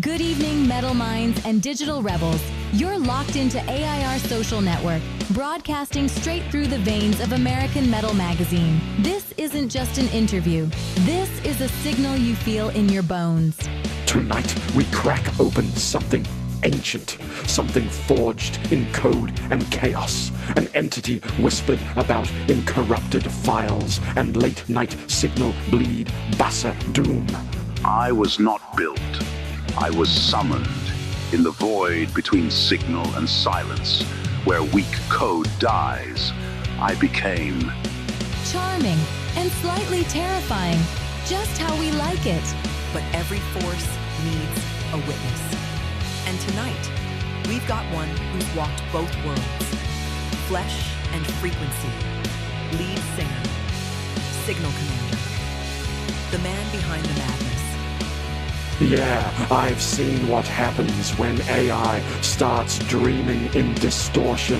Good evening, metal minds and digital rebels. You're locked into AIR Social Network, broadcasting straight through the veins of American Metal Magazine. This isn't just an interview. This is a signal you feel in your bones. Tonight, we crack open something ancient, something forged in code and chaos, an entity whispered about in corrupted files and late-night signal bleed Bassa Doom. I was not built. I was summoned in the void between signal and silence, where weak code dies. I became charming and slightly terrifying, just how we like it. But every force needs a witness. And tonight, we've got one who's walked both worlds, flesh and frequency, lead singer, signal commander, the man behind the madness. Yeah, I've seen what happens when AI starts dreaming in distortion.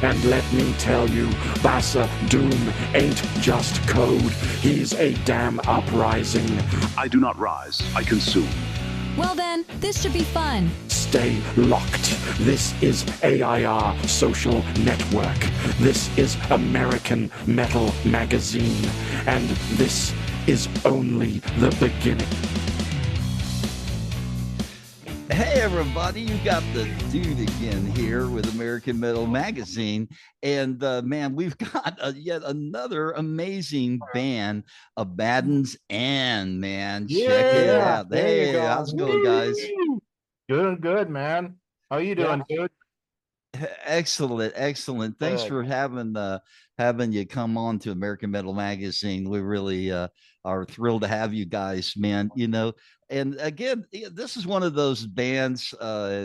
And let me tell you, Bassa Doom ain't just code. He's a damn uprising. I do not rise, I consume. Well then, this should be fun. Stay locked. This is AIR Social Network. This is American Metal Magazine. And this is only the beginning. Hey everybody, you got the dude again here with American Metal Magazine, and man, we've got yet another amazing band, Abaddon's and man, check it out. Hey, how's it going, guys? Good, man. How you doing, dude? Excellent. Thanks for having you come on to American Metal Magazine. We really are thrilled to have you guys, man. You know, and again, this is one of those bands.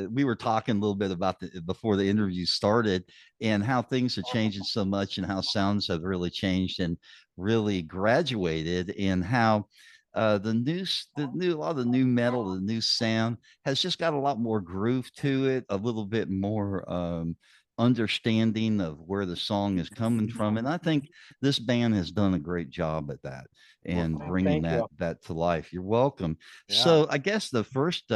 We were talking a little bit about before the interview started, and how things are changing so much, and how sounds have really changed and really graduated, and how a lot of the new metal, the new sound has just got a lot more groove to it, a little bit more understanding of where the song is coming from. And I think this band has done a great job at that and bringing that to life. You're welcome. Yeah. So I guess the first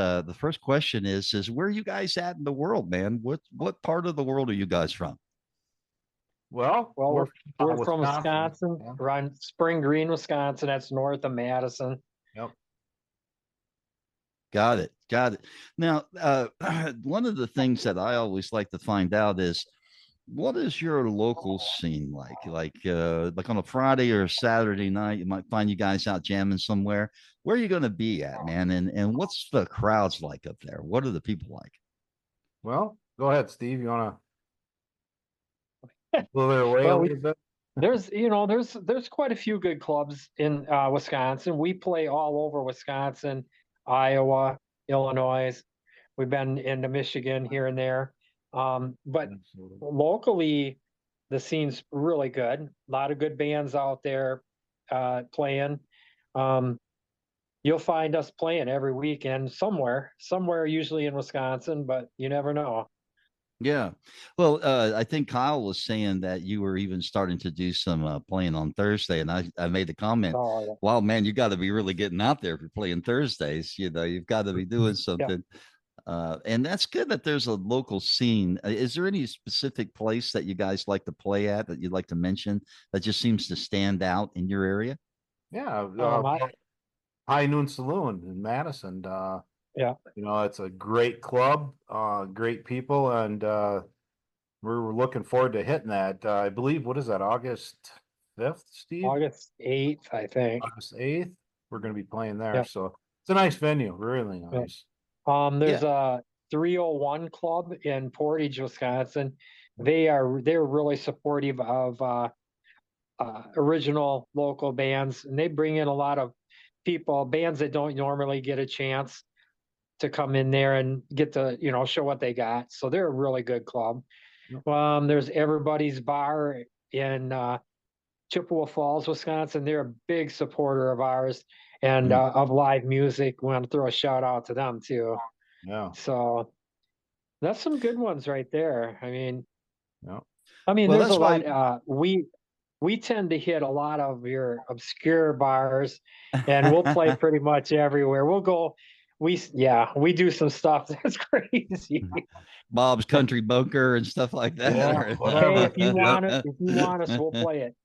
question is where are you guys at in the world, man? What part of the world are you guys from? Well, we're from Wisconsin, yeah. Around Spring Green, Wisconsin. That's north of Madison. Yep. Got it. Now, one of the things that I always like to find out is, what is your local scene like? Like on a Friday or a Saturday night, you might find you guys out jamming somewhere. Where are you going to be at, man? And what's the crowds like up there? What are the people like? Well, go ahead, Steve. You want to? There's quite a few good clubs in Wisconsin. We play all over Wisconsin, Iowa, Illinois. We've been into Michigan here and there. But locally, the scene's really good. A lot of good bands out there playing. You'll find us playing every weekend somewhere, usually in Wisconsin, but you never know. Yeah. Well, I think Kyle was saying that you were even starting to do some playing on Thursday. And I made the comment, wow, man, you got to be really getting out there if you're playing Thursdays. You know, you've got to be doing something. Yeah. And that's good that there's a local scene. Is there any specific place that you guys like to play at that you'd like to mention that just seems to stand out in your area? Yeah. High Noon Saloon in Madison. Yeah, you know, it's a great club, great people, and we're looking forward to hitting that. I believe, what is that, August 5th, Steve? August 8th, I think. August 8th, we're going to be playing there. Yep. So it's a nice venue, really nice. There's a 301 club in Portage, Wisconsin. They're really supportive of original local bands, and they bring in a lot of people, bands that don't normally get a chance to come in there and get to, show what they got. So they're a really good club. There's Everybody's Bar in Chippewa Falls, Wisconsin. They're a big supporter of ours and of live music. We want to throw a shout out to them too. Yeah. So that's some good ones right there. I mean, well, there's a lot. We tend to hit a lot of your obscure bars, and we'll play pretty much everywhere. we do some stuff that's crazy. Bob's Country Bunker and stuff like that. Yeah, or- whatever. Hey, if you Yep. want it, if you want us, we'll play it.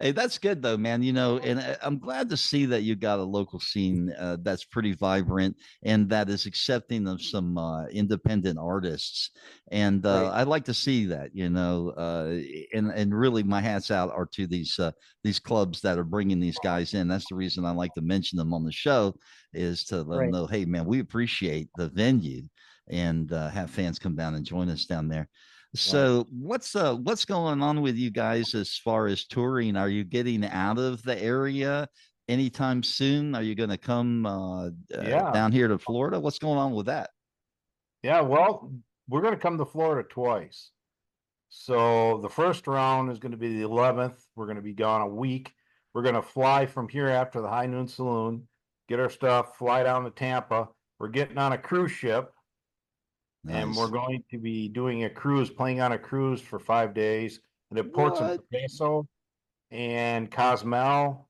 Hey, that's good though, man. And I'm glad to see that you got a local scene that's pretty vibrant and that is accepting of some independent artists. And Right. I like to see that, and really my hats out are to these clubs that are bringing these guys in. That's the reason I like to mention them on the show, is to let them Right. know, hey, man, we appreciate the venue and have fans come down and join us down there. So what's going on with you guys as far as touring? Are you getting out of the area anytime soon? Are you going to come Yeah. down here to Florida? What's going on with that? Yeah, well, we're going to come to Florida twice. So the first round is going to be the 11th. We're going to be gone a week. We're going to fly from here after the High Noon Saloon, get our stuff, fly down to Tampa. We're getting on a cruise ship, and we're Nice. going to be doing a cruise, playing on a cruise for 5 days. And it ports in What? Peso and Cozumel,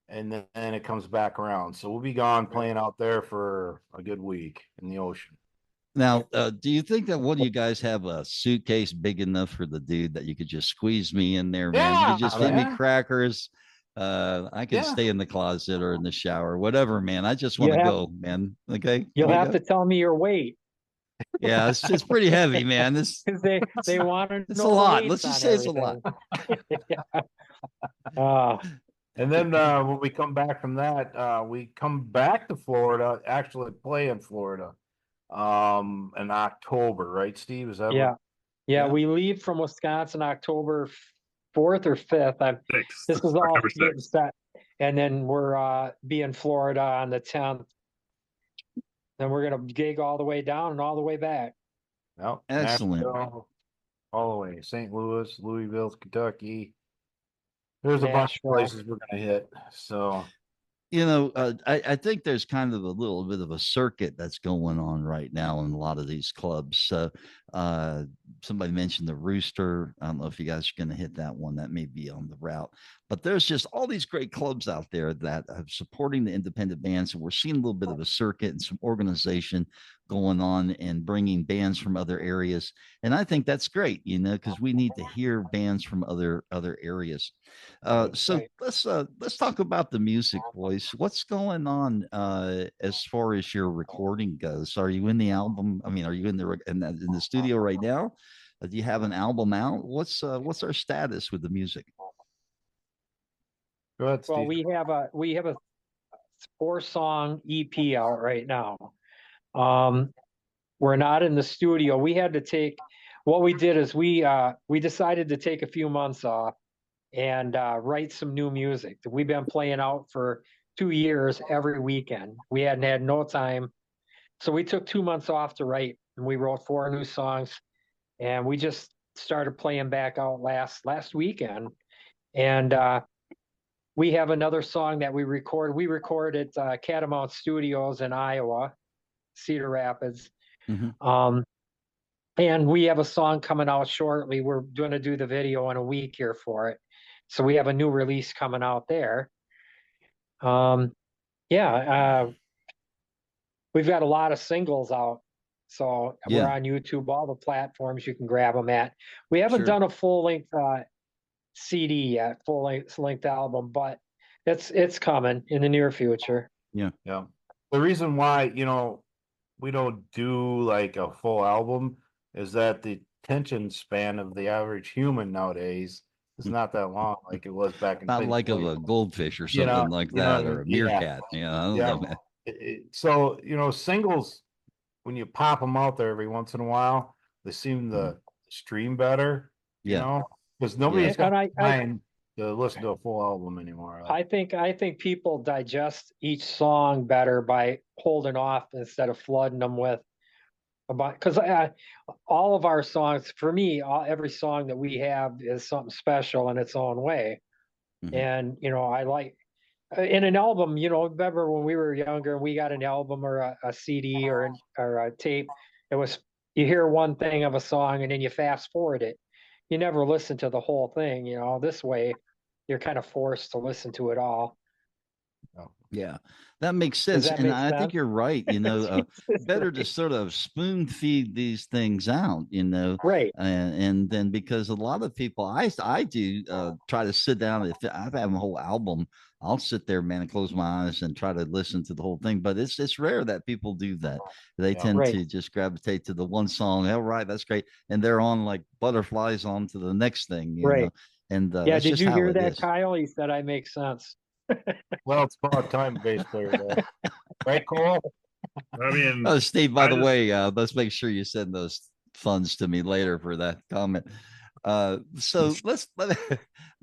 and then it comes back around. So we'll be gone playing out there for a good week in the ocean. Now, do you think that one of you guys have a suitcase big enough for the dude that you could just squeeze me in there, man? You Yeah, could just feed me man. crackers. I can Yeah. stay in the closet or in the shower, whatever, man. I just want You to have go, man. Okay. you'll There you have go. to tell me your weight Yeah, it's pretty heavy, man. because they want to It's a know the lot. weights Let's just on say it's a lot. everything. Uh, And then when we come back from that, we come back to Florida, actually play in Florida in October, right, Steve? Is that yeah. what? Yeah, Yeah. we leave from Wisconsin October 4th or 5th. This is all October getting 6th. set. And then we're be in Florida on the 10th. Then we're gonna gig all the way down and all the way back. No, Excellent. Nashville, all the way. St. Louis, Louisville, Kentucky. There's a bunch of Nashville. places we're gonna hit. So I think there's kind of a little bit of a circuit that's going on right now in a lot of these clubs. So somebody mentioned the Rooster. I don't know if you guys are going to hit that one. That may be on the route. But there's just all these great clubs out there that are supporting the independent bands. And we're seeing a little bit of a circuit and some organization going on and bringing bands from other areas. And I think that's great, because we need to hear bands from other areas. So Right. let's talk about the music, boys. What's going on as far as your recording goes? Are you in the album? I mean, are you in the studio right now? Do you have an album out? What's our status with the music? go ahead, Well, Steve. we have a 4-song EP out right now. We're not in the studio. We had to take what we did is we decided to take a few months off and write some new music. We've been playing out for 2 years every weekend. We hadn't had no time. So we took 2 months off to write, and we wrote 4 new songs, and we just started playing back out last weekend. And we have another song that we recorded at Catamount Studios in Iowa, Cedar Rapids. Mhm. And we have a song coming out shortly. We're going to do the video in a week here for it. So we have a new release coming out there. We've got a lot of singles out. So we're Yeah. on YouTube, all the platforms you can grab them at. We haven't Sure. done a full length CD yet, full length album, but it's coming in the near future. Yeah. The reason why, we don't do like a full album is that the attention span of the average human nowadays is not that long like it was back in Not Pink like of Floyd. a goldfish or You know- something like you know that, what I or a mean? Yeah. meerkat. I don't Yeah. know, man. So, singles, when you pop them out there every once in a while, they seem to stream better, Yeah. because nobody's And got time to listen to a full album anymore. I think people digest each song better by holding off instead of flooding them with because all of our songs, for me, every song that we have is something special in its own way. Mhm. And I like in an album. Remember when we were younger and we got an album or a CD or a tape? It was you hear one thing of a song and then you fast forward it. You never listen to the whole thing. This way, you're kind of forced to listen to it all. Yeah, that makes Does sense. that And make I think sense? you're right. Better to sort of spoon feed these things out, Right. and then because a lot of people, I do try to sit down. If I have a whole album, I'll sit there, man, and close my eyes and try to listen to the whole thing. But it's rare that people do that. They tend Right. to just gravitate to the one song. All right, that's great, and they're on like butterflies on to the next thing, Right. And Yeah. that's Did just you how hear it that, is. Kyle? He said I make sense. Well, it's about time, bass player guy. Right, Cole? I mean, Oh, Steve, by I the just way, let's make sure you send those funds to me later for that comment. So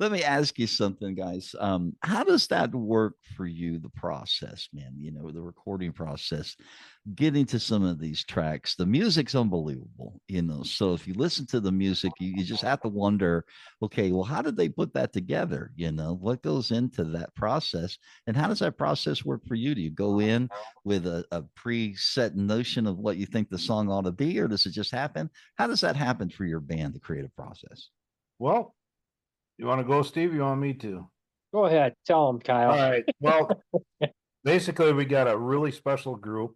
let me ask you something, guys. How does that work for you, the process, man? The recording process, getting to some of these tracks. The music's unbelievable, So if you listen to the music, you just have to wonder, okay, well, how did they put that together? What goes into that process? And how does that process work for you? Do you go in with a preset notion of what you think the song ought to be, or does it just happen? How does that happen for your band, the creative process? Well, you want to go, Steve? You want me to? Go ahead. Tell him, Kyle. All right. Well, basically, we got a really special group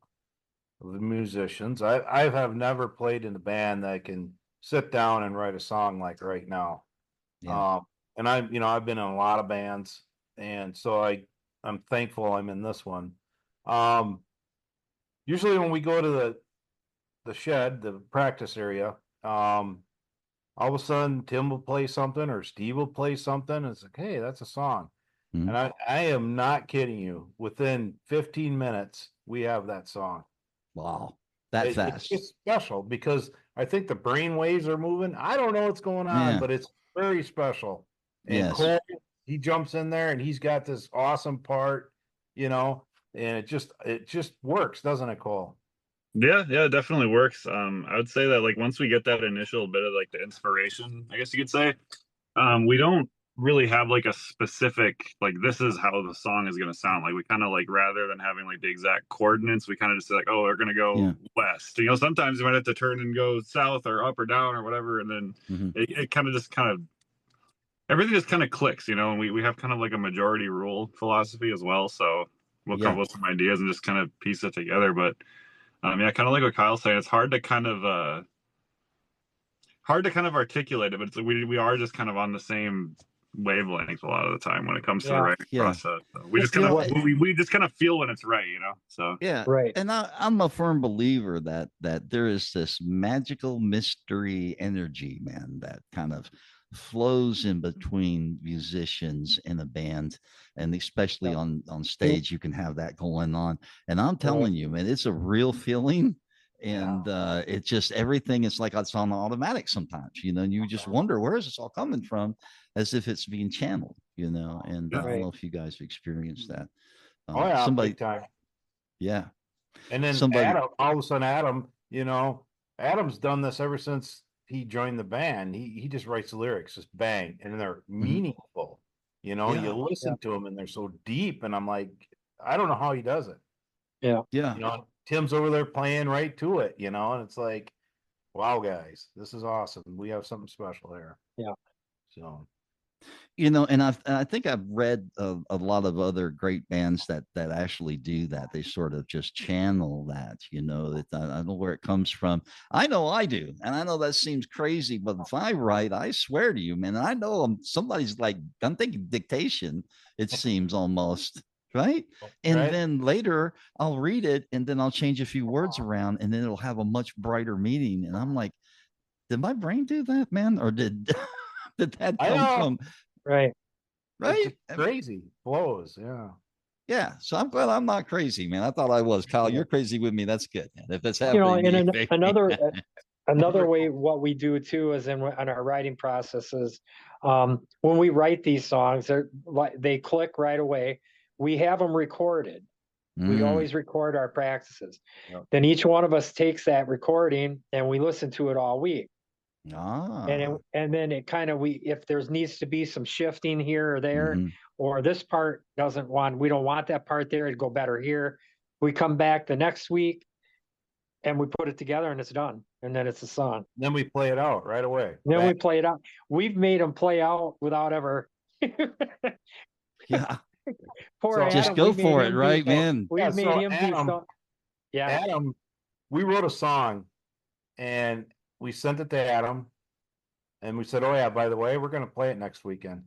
of musicians. I have never played in a band that can sit down and write a song like right now. Yeah. And I've been in a lot of bands, and so I'm thankful I'm in this one. Usually when we go to the shed, the practice area, all of a sudden Tim will play something or Steve will play something. And it's like, hey, that's a song. Mhm. And I am not kidding you. Within 15 minutes, we have that song. Wow. That fast. It's special because I think the brain waves are moving. I don't know what's going on, Yeah. but it's very special. And Yes. Cole, he jumps in there and he's got this awesome part, and it just works, doesn't it, Cole? yeah, it definitely works. I would say that like once we get that initial bit of like the inspiration, I guess you could say, we don't really have like a specific like this is how the song is going to sound. Like we kind of like rather than having like the exact coordinates, we kind of just say like, oh, we're going to go west. Sometimes you might have to turn and go south or up or down or whatever, and then it kind of everything just kind of clicks, and we have kind of like a majority rule philosophy as well. So we'll come up with some ideas and just kind of piece it together. But kind of like what Kyle's saying, it's hard to kind of articulate it, but we are just kind of on the same wavelength a lot of the time when it comes to the writing process. So we just kind of we just kind of feel when it's right, So Right. And I'm a firm believer that there is this magical mystery energy, man, that kind of flows in between musicians in a band, and especially on stage, you can have that going on. And I'm telling you, man, it's a real feeling. And it just everything is like it's on automatic sometimes, and you just wonder, where is this all coming from, as if it's being channeled, and I don't know if you guys have experienced that. Somebody, big time. Yeah. And then Adam, all of a sudden, Adam's done this ever since he joined the band. He just writes lyrics, just bang, and they're meaningful. You listen to them and they're so deep, and I'm like, I don't know how he does it. Yeah. Tim's over there playing right to it, and it's like, wow, guys, this is awesome. We have something special there. Yeah. So, and I think I've read a lot of other great bands that actually do that. They sort of just channel that, that I don't know where it comes from. I know I do. And I know that seems crazy, but if I write, I swear to you, man, I know somebody's like, I'm thinking dictation, it seems almost. Right. And then later I'll read it and then I'll change a few words around and then it'll have a much brighter meaning. And I'm like, did my brain do that, man? Or did that come from? Right. It's crazy flows. Yeah. So I'm glad I'm not crazy, man. I thought I was. Kyle, you're crazy with me. That's good, man. If it's happening, another way, what we do too is in our writing processes, when we write these songs, they click right away. We have them recorded. We always record our practices. Then each one of us takes that recording and we listen to it all week. And then it kind of, if there's needs to be some shifting here or there, or this part we don't want that part there, it'd go better here. We come back the next week and we put it together and it's done. And then it's a song. Then we play it out right away. We play it out. We've made them play out without ever. Yeah. Poor So Just Adam, go we made for it, him right, do. man? We yeah, made so him do some. Yeah, Adam, we wrote a song and we sent it to Adam and we said, "Oh yeah, by the way, we're gonna play it next weekend."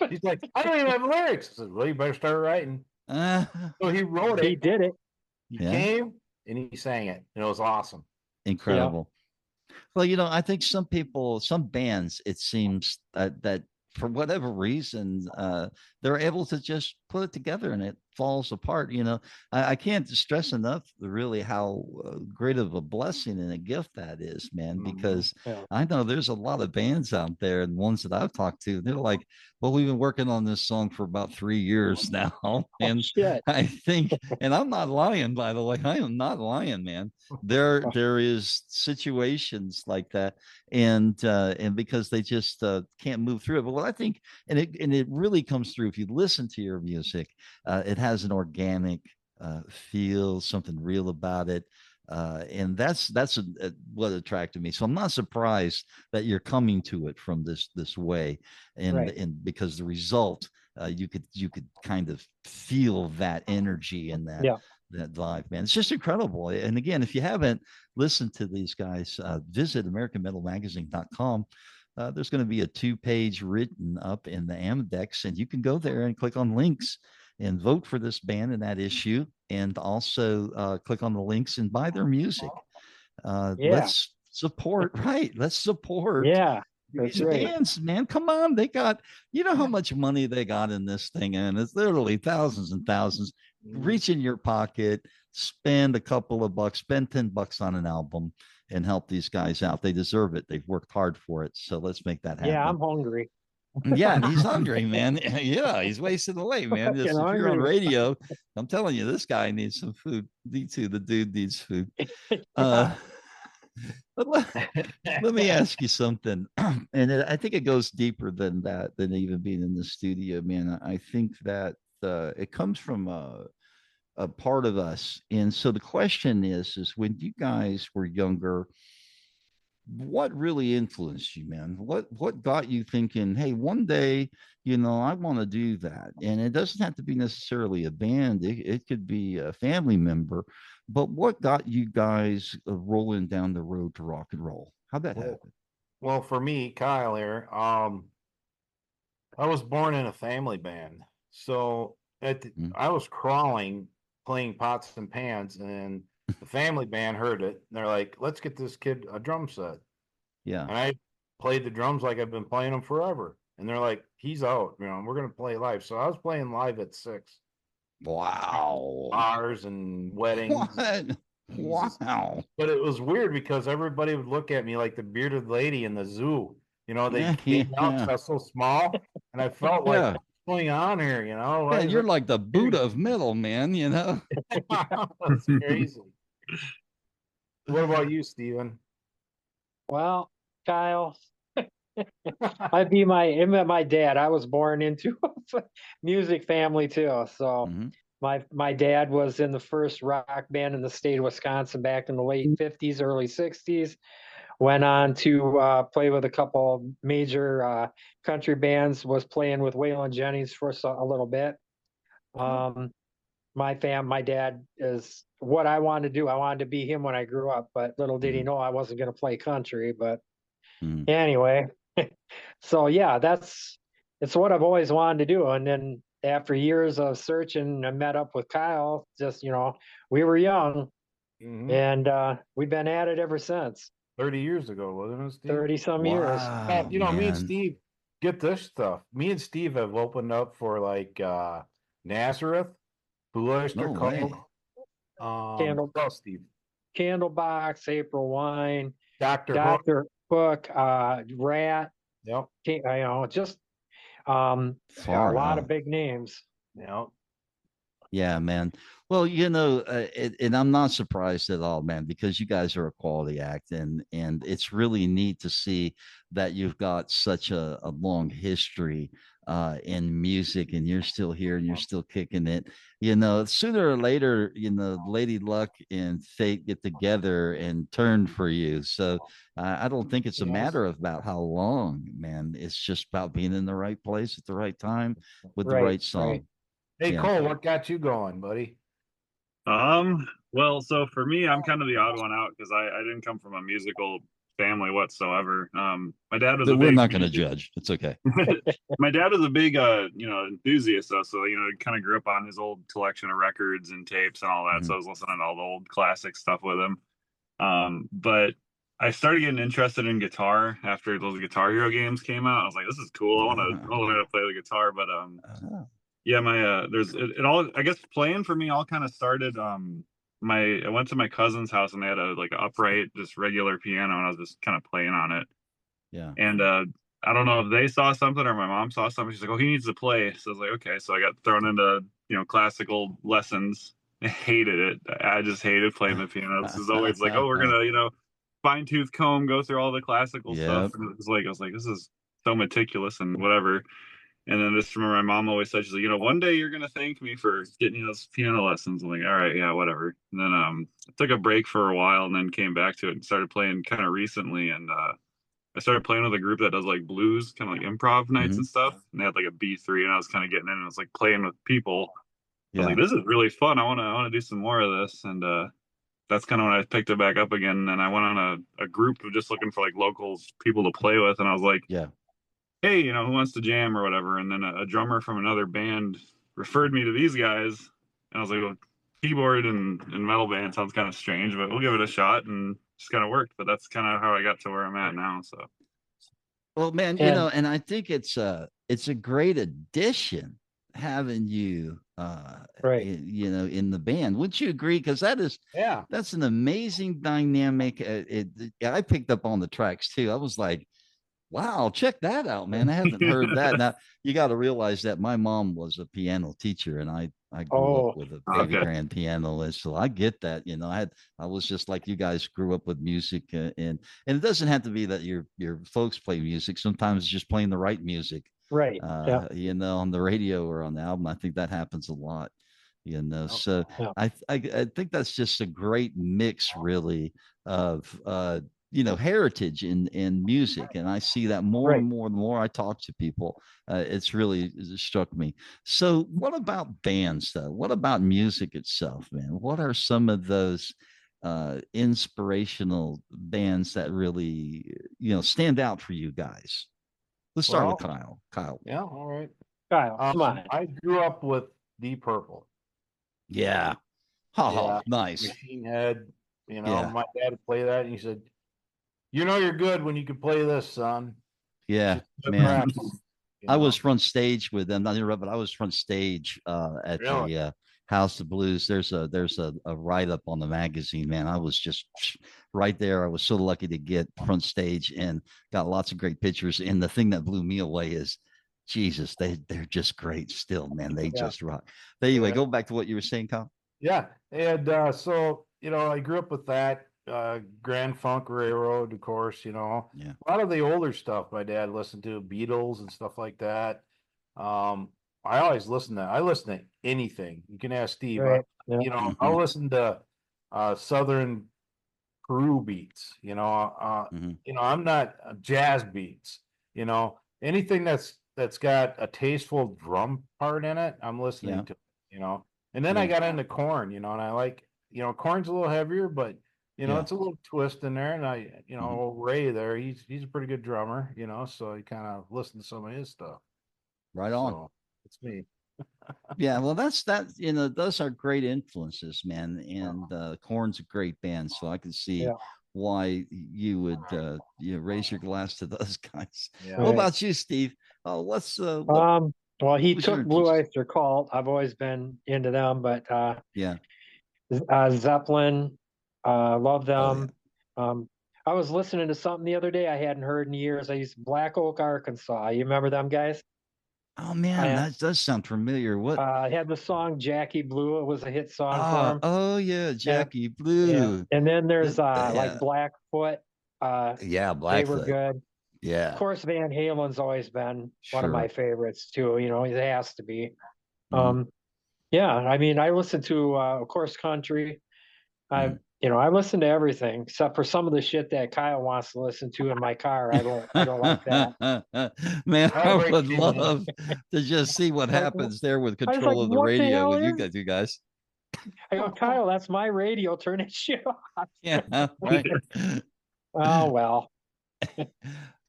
He's like, "I don't even have lyrics." I said, "Well, you better start writing." Uh, So he wrote he it. did it. He yeah, came and he sang it, and it was awesome. incredible. Well, I think some people, some bands, it seems that for whatever reason, they're able to just put it together and it falls apart. I can't stress enough really how great of a blessing and a gift that is, man, Mhm. because Yeah. I know there's a lot of bands out there and ones that I've talked to, they're like, well, we've been working on this song for about 3 years now. Oh And shit. I think, and I'm not lying, by the way, I am not lying, man. There is situations like that, and because they just can't move through it. But what I think, and it really comes through if you listen to your music, it has an organic feel, something real about it. And that's what attracted me. So I'm not surprised that you're coming to it from this way, and Right. and because the result, you could kind of feel that energy and that Yeah. that vibe, man. It's just incredible. And again, if you haven't listened to these guys, visit AmericanMetalMagazine.com. There's going to be a 2-page written up in the Amedex, and you can go there and click on links and vote for this band in that issue, and also click on the links and buy their music. Yeah. Let's support, right? Let's support Yeah. That's these right. bands, man. Come on. They got, how much money they got in this thing, and it's literally thousands and thousands. Reach in your pocket, spend a couple of bucks, spend $10 on an album, and help these guys out. They deserve it. They've worked hard for it. So let's make that Yeah, happen. I'm hungry. Yeah, and he's hungry, man. Yeah, he's wasting away, man. Fucking If you're on hungry. radio, I'm telling you, this guy needs some food. Me too. The dude needs food. Yeah. Uh, but let me ask you something, and I think it goes deeper than that, than even being in the studio, man. I think that it comes from a part of us, and so the question is when you guys were younger, what really influenced you, man? What got you thinking, hey, one day, I want to do that? And it doesn't have to be necessarily a band, it could be a family member. But what got you guys rolling down the road to rock and roll? How'd that Well, happen? well, for me, Kyle here, I was born in a family band, so Mm, I was crawling, playing pots and pans, and the family band heard it. And they're like, "Let's get this kid a drum set." yeah. And I played the drums like I've been playing them forever. And they're like, "He's out, we're gonna play live." So I was playing live at 6, Wow. bars and weddings. What? Jesus. Wow. But it was weird because everybody would look at me like the bearded lady in the zoo. They Yeah, came out because yeah, I was so small, and I felt like, yeah. what's going on here? Yeah, Why is you're it? like the Buddha of metal, man. That's crazy. What about you, Steven? Well, Kyle, I met my dad. I was born into a music family too. So Mhm. my dad was in the first rock band in the state of Wisconsin back in the late 50s, early 60s. Went on to play with a couple of major country bands. Was playing with Waylon Jennings for a little bit. Um, my dad is what I wanted to do. I wanted to be him when I grew up, but little did he Mhm. know I wasn't going to play country. But Mhm. anyway, so yeah, it's what I've always wanted to do. And then after years of searching, I met up with Kyle. Just we were young, Hmm. and we've been at it ever since. 30 years ago, wasn't it, Steve? 30 some years. Wow, Me and man. Steve, get this stuff. Me and Steve have opened up for like Nazareth, Blue Oyster No Cult. way. Candle What else, Steve? Candlebox, April Wine, Dr. Hook. Dr. Hook, Rat, Yep. just a Far lot of out. big names. Yep. Yeah, man. Well, and I'm not surprised at all, man, because you guys are a quality act, and it's really neat to see that you've got such a long history in music, and you're still here and you're still kicking it. Sooner or later, Lady Luck and Fate get together and turn for you. So I don't think it's a Yes. matter of about how long, man. It's just about being in the right place at the right time with the Right, right right. song. Hey, Yeah. Cole, what got you going, buddy? Well, so for me, I'm kind of the odd one out because I didn't come from a musical family whatsoever. My dad was a We're big not going to judge. It's okay. my dad was a big enthusiast though, so kind of grew up on his old collection of records and tapes and all that. So I was listening to all the old classic stuff with him. But I started getting interested in guitar after those Guitar Hero games came out. I was like, this is cool. I want to play the guitar, but yeah, my there's it all, I guess playing for me all kind of started my I went to my cousin's house and they had a like a upright just regular piano and I was just kind of playing on it. Yeah. And I don't know if they saw something or my mom saw something. She's like, "Oh, he needs to play." So I was like, "Okay." So I got thrown into classical lessons. I hated it. I just hated playing the piano. This is always like, "Oh, we're gonna fine tooth comb go through all the classical stuff." Yep. And it was like I was like, "This is so meticulous and whatever." And then just remember, my mom always said, she's like, one day you're gonna thank me for getting you those piano lessons. I'm like, all right, yeah, whatever. And then I took a break for a while and then came back to it and started playing kind of recently. And I started playing with a group that does like blues, kind of like improv nights and stuff. And they had like a B3, and I was kind of getting in and I was like playing with people. I was Yeah. like, this is really fun. I want to do some more of this. And that's kind of when I picked it back up again. And I went on a group of just looking for like local people to play with. And I was like, Yeah. hey, who wants to jam or whatever? And then a drummer from another band referred me to these guys. And I was like, well, keyboard and metal band sounds kind of strange, but we'll give it a shot. And just kind of worked. But that's kind of how I got to where I'm at now. So. Well, man, And and I think it's a great addition having you right. in the band. Wouldn't you agree? Because Yeah. that's an amazing dynamic. I picked up on the tracks too. I was like, wow, check that out, man. I haven't heard that. Now you got to realize that my mom was a piano teacher and I grew up Oh, with a baby grand piano. And so I get that, I was just like you guys grew up with music and it doesn't have to be that your folks play music. Sometimes it's just playing the right music, right. Yeah. on the radio or on the album. I think that happens a lot, so Yeah. I think that's just a great mix really of heritage in music, and I see that more Right. and more the more I talk to people. It struck me. So what about bands though? What about music itself, man? What are some of those inspirational bands that really stand out for you guys? Let's start with Kyle. Yeah, all right. Kyle, come on. I grew up with Deep Purple. Yeah. Oh, nice. Machine Head. Yeah. My dad would play that and he said, you're good when you can play this, son. Yeah, Just man. practice, I was front stage with them. Not interrupt, but I was front stage at the House of Blues. There's a write up on the magazine, man. I was just right there. I was so lucky to get front stage and got lots of great pictures. And the thing that blew me away is, Jesus, they're just great still, man. They just rock. But anyway, go back to what you were saying, Kyle. Yeah, and so I grew up with that. Grand Funk Railroad, of course, Yeah. a lot of the older stuff my dad listened to, Beatles and stuff like that. I always I listen to anything. You can ask Steve. Right. Yeah. I'll listen to Southern Peru beats, I'm not jazz beats, anything that's got a tasteful drum part in it, I'm listening to, and then I got into Corn, and I like, Corn's a little heavier, but it's a little twist in there. And I, Ray there, he's a pretty good drummer, so I kind of listen to some of his stuff. Right on. So it's me. Yeah, well, those are great influences, man. And Korn's a great band, so I can see why you would raise your glass to those guys. Yeah. What about you, Steve? Let's well, he was took your Blue interest? Oyster Cult. I've always been into them, but Yeah. Zeppelin, love them. Oh, I was listening to something the other day I hadn't heard in years. I used Black Oak, Arkansas. You remember them guys? Oh man, that does sound familiar. What? I had the song Jackie Blue. It was a hit song for him. Oh yeah, Jackie Blue. Yeah. And then there's Yeah. like Blackfoot. Yeah, They were Blackfoot. good. Yeah. Of course, Van Halen's always been one of my favorites too. It has to be. Mhm. Yeah, I mean, I listen to, of course, country. And I listen to everything except for some of the shit that Kyle wants to listen to in my car. I don't like that. Man, All I right, would Jimmy. love to just see what Like, happens there with I was like, control of the what the radio hell with is? you guys. I go, Kyle, that's my radio. Turn that shit off. Yeah, right. Oh well.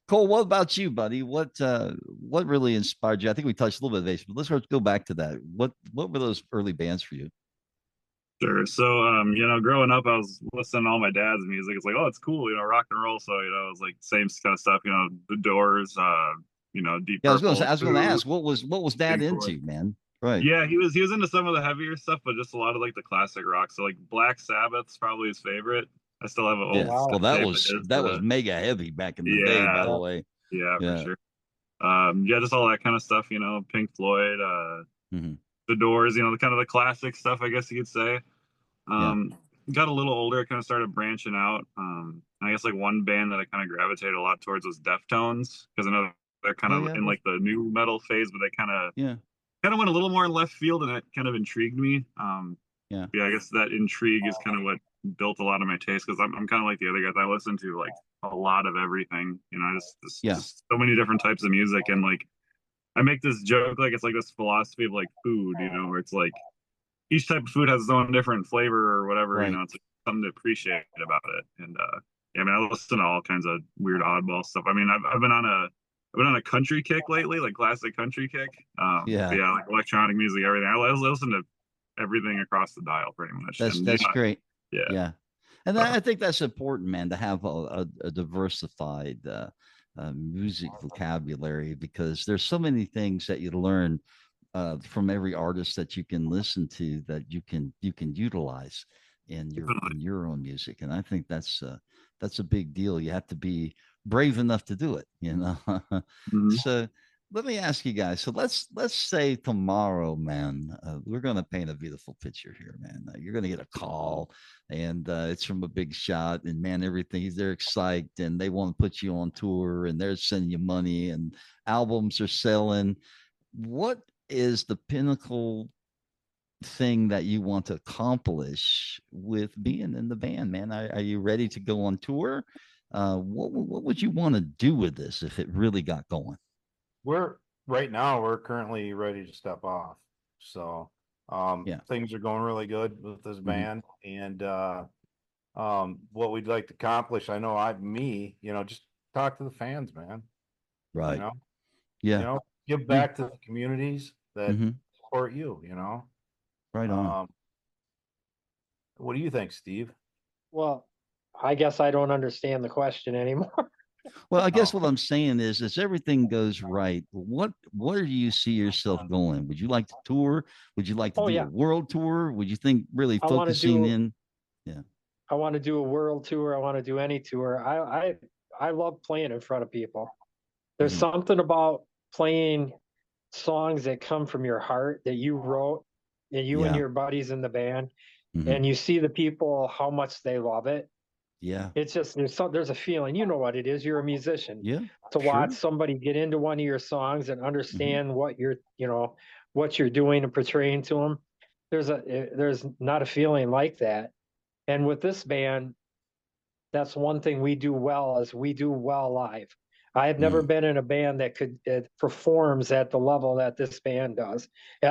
Cole, what about you, buddy? What really inspired you? I think we touched a little bit of this, but let's go back to that. What were those early bands for you? Sure. So, growing up, I was listening to all my dad's music. It's like, oh, it's cool, rock and roll. So, it was like same kind of stuff, The Doors, Deep Yeah, Purple, I was going to Who, ask, what was Dad Pink Floyd. into, man? Right. Yeah, he was into some of the heavier stuff, but just a lot of like the classic rock. So, like Black Sabbath's probably his favorite. I still have an old Yeah. wow. Well, tape of his, that was mega heavy back in the day, by the yeah, way. yeah, for Yeah. sure. Yeah, just all that kind of stuff. Pink Floyd, hmm The Doors. The kind of the classic stuff, I guess you could say. Yeah. Got a little older, kind of started branching out. I guess like one band that I kind of gravitated a lot towards was Deftones, because I know they're kind Oh, of yeah. in like the new metal phase, but they Yeah. kind of went a little more in left field, and that kind of intrigued me. Yeah. Yeah, I guess that intrigue is kind of what built a lot of my taste, because I'm kind of like the other guys. I listen to like a lot of everything. Yeah. Just so many different types of music, and like I make this joke, like it's like this philosophy of like food, where it's like each type of food has its own different flavor or whatever. Right. It's like something to appreciate about it. And yeah, I mean, I listen to all kinds of weird oddball stuff. I mean, I've been on a country kick lately, like classic country kick. Yeah. But yeah, like electronic music, everything. I listen to everything across the dial pretty much. That's great. Yeah. Yeah. And I think that's important, man, to have a diversified music vocabulary, because there's so many things that you learn from every artist that you can listen to that you can utilize in your own music. And I think that's a big deal. You have to be brave enough to do it, Mhm. So let me ask you guys. So let's say tomorrow, man, we're going to paint a beautiful picture here, man. You're going to get a call, and it's from a big shot, and man, they're excited, and they want to put you on tour, and they're sending you money, and albums are selling. What is the pinnacle thing that you want to accomplish with being in the band, man? Are you ready to go on tour? What would you want to do with this if it really got going? Right now we're currently ready to step off. So Yeah. things are going really good with this band. And what we'd like to accomplish, I know just talk to the fans, man. Right. Yeah. Give back to the communities that support you, Right on. What do you think, Steve? Well, I guess I don't understand the question anymore. Well, I guess what I'm saying is, as everything goes right, where do you see yourself going? Would you like to tour? Would you like to do a world tour? Would you think really focusing in? Yeah. I want to do a world tour. I want to do any tour. I love playing in front of people. There's something about playing songs that come from your heart that you wrote, and you and your buddies in the band, and you see the people, how much they love it. Yeah. It's just, there's a feeling, you know what it is. You're a musician. Yeah. To watch somebody get into one of your songs and understand what you're doing and portraying to them. There's not a feeling like that. And with this band, that's one thing we do well, is we do well live. I have never been in a band that performs at the level that this band does in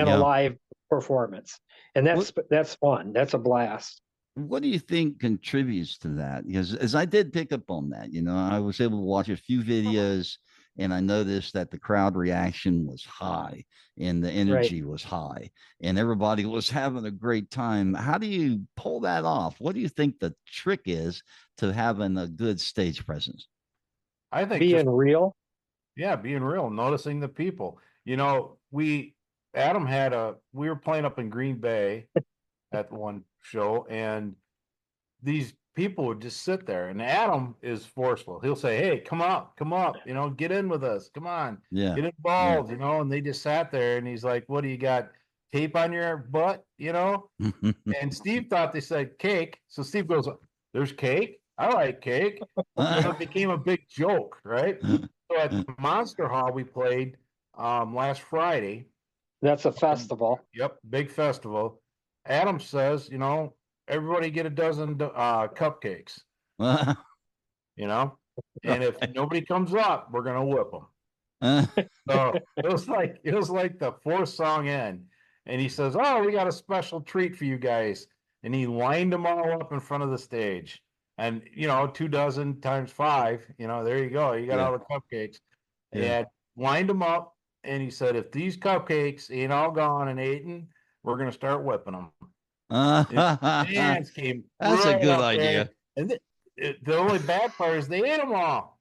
a live performance. And that's fun. That's a blast. What do you think contributes to that? Because as I did pick up on that, I was able to watch a few videos, and I noticed that the crowd reaction was high and the energy was high, and everybody was having a great time. How do you pull that off? What do you think the trick is to having a good stage presence? I think being real. Yeah, being real, noticing the people. We were playing up in Green Bay at one show, and these people would just sit there, and Adam is forceful. He'll say, "Hey, come up, get in with us, come on, get involved," and they just sat there, and he's like, "What do you got, tape on your butt?" And Steve thought they said cake, so Steve goes, "There's cake? I like cake." It became a big joke, right? So at the Monster Hall we played last Friday. That's a festival. Yep, big festival. Adam says, everybody get a dozen cupcakes, you know, and if nobody comes up, we're gonna whip them. So it was like the fourth song in, and he says, "Oh, we got a special treat for you guys," and he lined them all up in front of the stage, and 2 dozen times five, there you go, you got Yeah. all the cupcakes, Yeah. and lined them up, and he said, "If these cupcakes ain't all gone and eaten, we're gonna start whipping them." And the fans came That's a right good up there, idea. and the only bad part is they ate them all.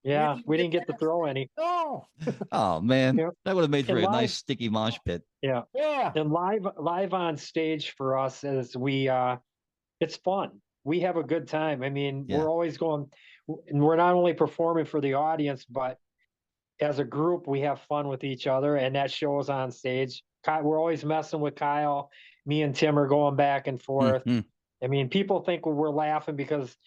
Yeah, we didn't get to throw any. No. Oh man, Yeah. that would have made for And a nice live, sticky mosh pit. yeah, Yeah. and live on stage for us is it's fun. We have a good time. I mean, Yeah. we're always going, and we're not only performing for the audience, but as a group, we have fun with each other, and that shows on stage. We're always messing with Kyle. Me and Tim are going back and forth. Mhm. I mean, people think we're laughing because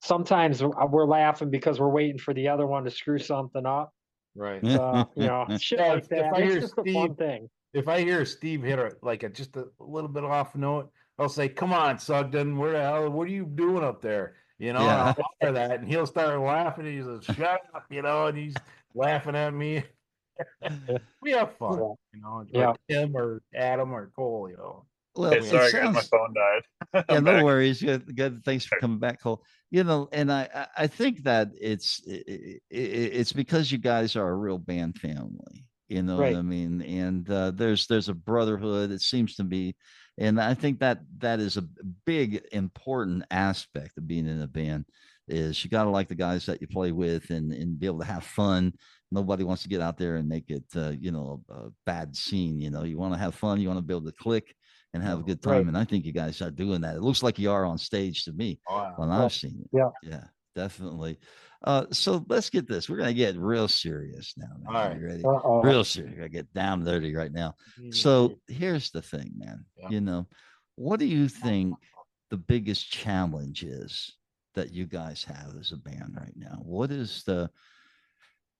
sometimes we're laughing because we're waiting for the other one to screw something up. Right. Shit Yeah, like if that. I It's hear just a Steve, fun thing. if I hear Steve hit just a little bit off note, I'll say, "Come on, Sugden, where the hell? What are you doing up there?" And Yeah. I'll hear that, and he'll start laughing. And he says, "Shut up," and he's laughing at me. We have fun, Yeah. or Tim or Adam or Cole, Well, Hey, we it sorry guys, my sounds. phone died. Yeah, I'm no back. worries. Good, good. Thanks for coming back, Cole. And I think that it's because you guys are a real band family. You know what Right. I mean? And there's a brotherhood. It seems to be, and I think that is a big important aspect of being in a band. Is you got to like the guys that you play with and be able to have fun. Nobody wants to get out there and make it a bad scene. You want to have fun. You want to be able to click and have a good Right. time. And I think you guys are doing that. It looks like you are on stage to me when I've seen it. Yeah. Yeah, definitely. So let's get this. We're gonna get real serious now, man. All right. You ready? Uh-oh. Real serious. I get down dirty right now. So here's the thing, man. Yeah. What do you think the biggest challenge is that you guys have as a band right now? What is the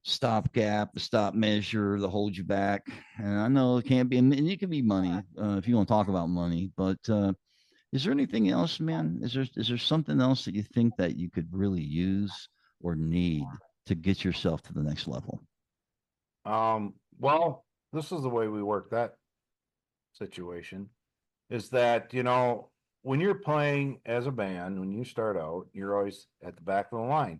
stopgap, the stop measure, the hold you back? And I know it can't be, and it can be money if you want to talk about money, but is there anything else, man? Is there something else that you think that you could really use or need to get yourself to the next level? Well, this is the way we work that situation is that, when you're playing as a band, when you start out, you're always at the back of the line,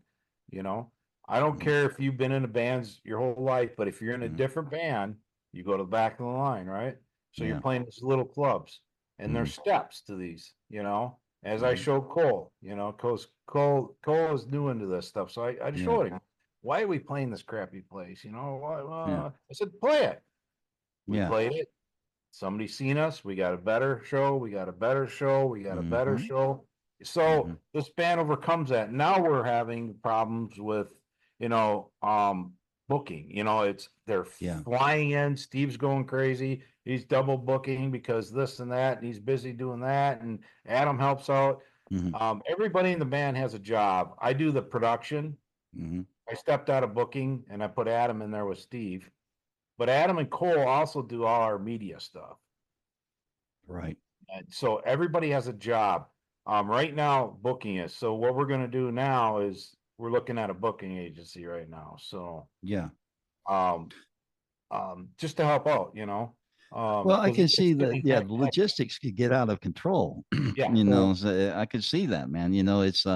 I don't care if you've been in a bands your whole life, but if you're in a different band, you go to the back of the line, right? So you're playing these little clubs, and there's steps to these, as I showed Cole, because Cole is new into this stuff. So I showed him, why are we playing this crappy place? I said, play it. We played it. Somebody seen us. We got a better show. We got a better show. We got a better show. So this band overcomes that. Now we're having problems with, booking. They're flying in. Steve's going crazy. He's double booking because this and that, and he's busy doing that. And Adam helps out. Everybody in the band has a job. I do the production. I stepped out of booking and I put Adam in there with Steve. But Adam and Cole also do all our media stuff. Right. And so everybody has a job. Right now, booking is. So what we're going to do now is we're looking at a booking agency right now. So just to help out, Well, I can see that. Yeah, the logistics could get out of control. Yeah. So I could see that, man. It's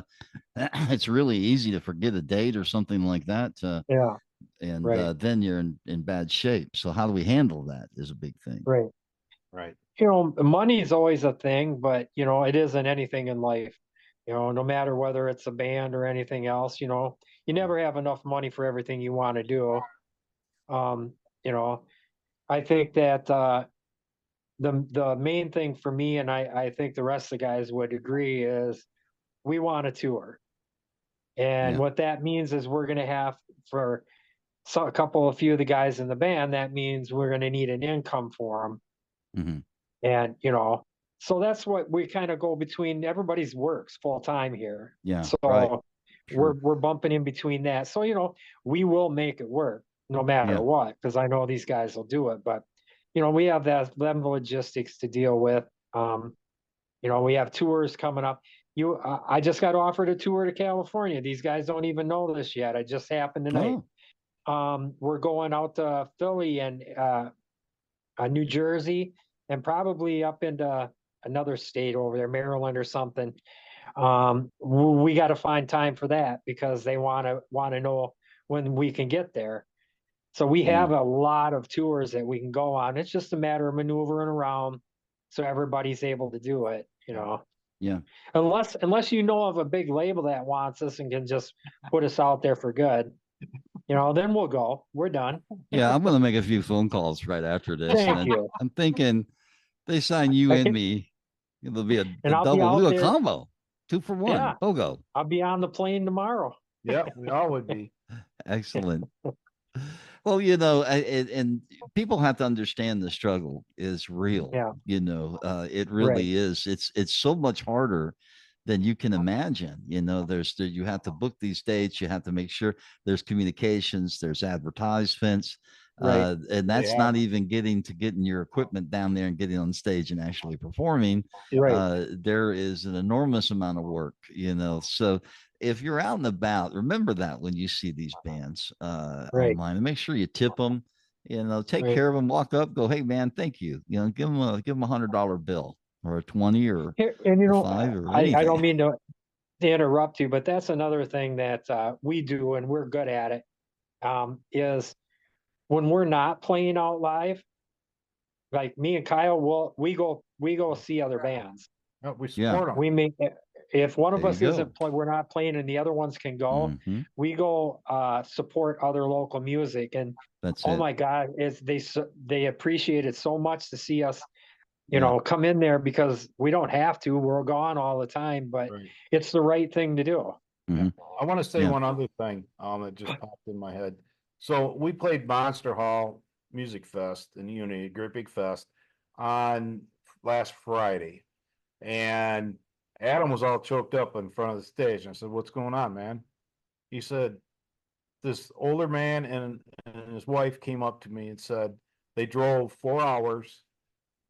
it's really easy to forget a date or something like that. Yeah. And Right. then you're in bad shape. So how do we handle that is a big thing. Right. Right. Money is always a thing, but it isn't anything in life. No matter whether it's a band or anything else, you never have enough money for everything you want to do. I think that the main thing for me, and I think the rest of the guys would agree, is we want a tour. And what that means is we're going to have for a few of the guys in the band, that means we're going to need an income for them. And, so that's what we kind of go between. Everybody's works full time here. Yeah. So right. we're bumping in between that. So, we will make it work no matter what, because I know these guys will do it. But, we have them logistics to deal with. we have tours coming up. I just got offered a tour to California. These guys don't even know this yet. It just happened tonight. We're going out to Philly and New Jersey, and probably up into another state over there, Maryland or something. We got to find time for that because they want to know when we can get there. So we have a lot of tours that we can go on. It's just a matter of maneuvering around so everybody's able to do it, Yeah. Unless you know of a big label that wants us and can just put us out there for good, then we'll go. We're done. Yeah, I'm going to make a few phone calls right after this. Thank you. I'm thinking they sign you and me. It'll be a double. We'll do a combo. 2 for 1. Yeah. BOGO. I'll be on the plane tomorrow. Yeah, we all would be. Excellent. Well, and people have to understand the struggle is real. Yeah. It really is. It's so much harder than you can imagine. You have to book these dates. You have to make sure there's communications, there's advertisements. Right. And that's not even getting your equipment down there and getting on stage and actually performing. Right. There is an enormous amount of work, so if you're out and about, remember that when you see these bands online, and make sure you tip them, take care of them, walk up, go, hey man, thank you. Give them a $100 bill or a 20 or and 5 or I don't mean to interrupt you, but that's another thing that we do and we're good at it, is when we're not playing out live, like me and Kyle, we go see other bands. We support them. We make if one of us isn't we're not playing and the other ones can go, we go support other local music, and my God, they appreciate it so much to see us, come in there, because we don't have to. We're gone all the time, but it's the right thing to do. Mm-hmm. I want to say one other thing that just popped in my head. So we played Monster Hall Music Fest in Unity, Great Big Fest, on last Friday, and Adam was all choked up in front of the stage. And I said, "What's going on, man?" He said, "This older man and his wife came up to me and said they drove 4 hours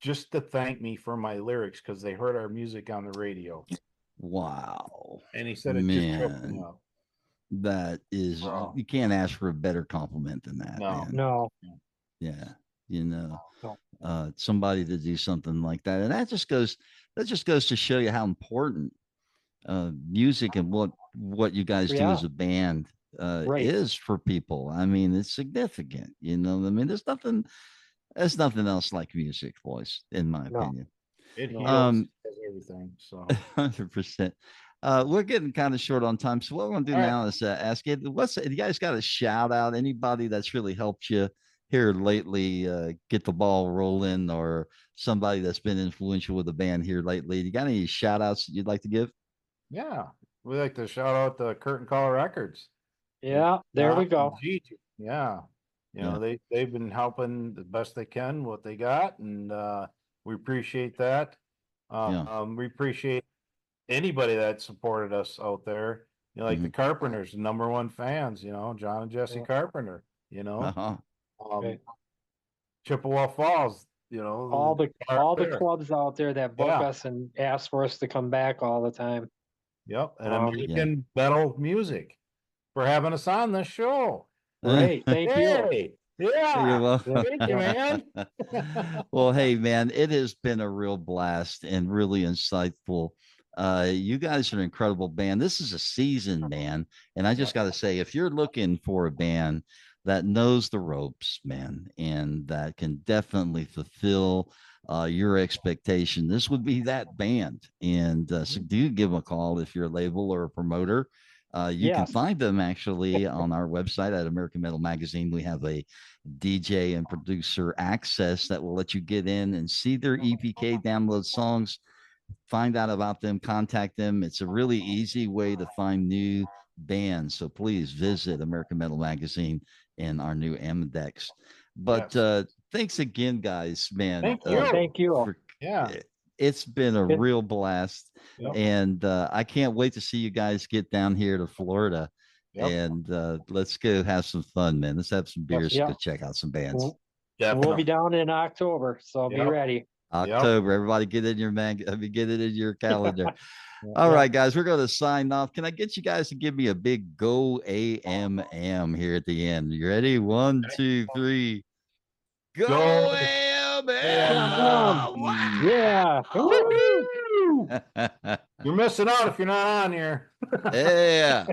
just to thank me for my lyrics because they heard our music on the radio." Wow. And he said it just choked me up. That is, you can't ask for a better compliment than that. No. Yeah. Somebody to do something like that. And that just goes to show you how important music and what you guys do as a band is for people. I mean, it's significant, there's nothing else like music, boys, in my opinion. It heals everything. So 100%. We're getting kind of short on time. So what we're going to do now is ask you, you guys got a shout out, anybody that's really helped you here lately, get the ball rolling, or somebody that's been influential with the band here lately? You got any shout outs that you'd like to give? Yeah. We like to shout out the Curtain Call Records. Yeah. There we go. Yeah. They've been helping the best they can, what they got. And, we appreciate that. We appreciate anybody that supported us out there, the Carpenters, the #1 fans, John and Jesse Carpenter, Chippewa Falls, all the clubs out there that book us and ask for us to come back all the time. Yep. And American metal music for having us on this show. Great. Thank you. Yeah. You're welcome. Thank you, man. Well, hey, man, it has been a real blast and really insightful. You guys are an incredible band. This is a seasoned band. And I just got to say, if you're looking for a band that knows the ropes, man, and that can definitely fulfill your expectation, this would be that band. And so do give them a call if you're a label or a promoter. You can find them actually on our website at American Metal Magazine. We have a DJ and producer access that will let you get in and see their EPK, download songs, find out about them, contact them. It's a really easy way to find new bands. So please visit American Metal Magazine and our new Amedex. But thanks again, guys, man. Thank you. It's been a real blast. And I can't wait to see you guys get down here to Florida. And let's go have some fun, man. Let's have some beers to go check out some bands. We'll be down in October, so be ready. October. Everybody get in your get it in your calendar. Yeah, All yeah. right, guys, we're going to sign off. Can I get you guys to give me a big go AMM here at the end? You ready? 1, 2, 3. Go AMM! Yeah. Woo! Wow! You're missing out if you're not on here. Yeah.